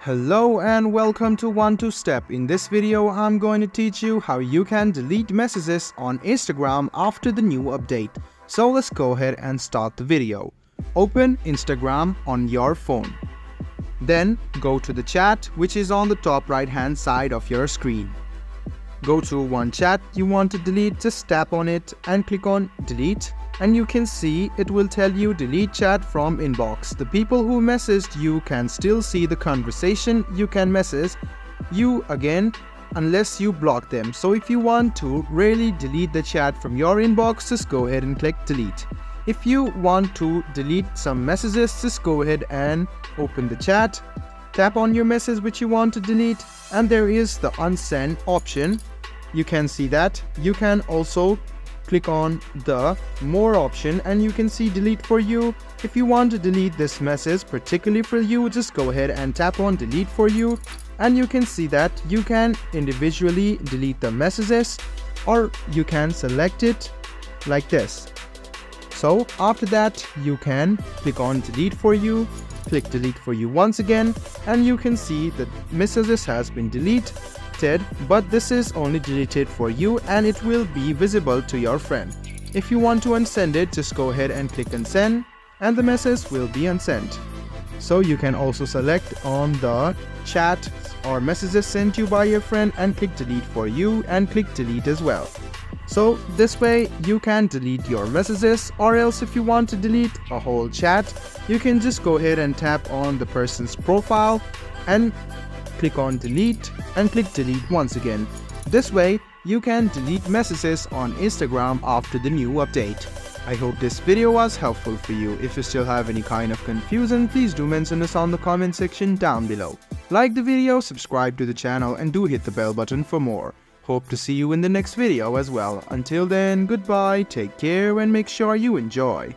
Hello and welcome to One2Step. In this video, I'm going to teach you how you can delete messages on Instagram after the new update. So let's go ahead and start the video. Open Instagram on your phone. Then go to the chat, which is on the top right hand side of your screen. Go to one chat you want to delete, just tap on it and click on delete. And you can see it will tell you delete chat from inbox. The people who messaged you can still see the conversation. You can message you again unless you block them. So if you want to really delete the chat from your inbox, just go ahead and click delete. If you want to delete some messages, just go ahead and open the chat. Tap on your message which you want to delete, and there is the unsend option. You can see that. You can also click on the more option and you can see delete for you. If you want to delete this message particularly for you, just go ahead and tap on delete for you, and you can see that you can individually delete the messages or you can select it like this. So after that you can click on delete for you, click delete for you once again, and you can see that messages has been deleted, but this is only deleted for you and it will be visible to your friend. If you want to unsend it, just go ahead and click unsend and the message will be unsent. So you can also select on the chat or messages sent you by your friend and click delete for you and click delete as well. So this way you can delete your messages, or else if you want to delete a whole chat, you can just go ahead and tap on the person's profile and click on delete and click delete once again. This way you can delete messages on Instagram after the new update. I hope this video was helpful for you. If you still have any kind of confusion, please do mention us on the comment section down below. Like the video, subscribe to the channel, and do hit the bell button for more. Hope to see you in the next video as well. Until then, goodbye, take care, and make sure you enjoy.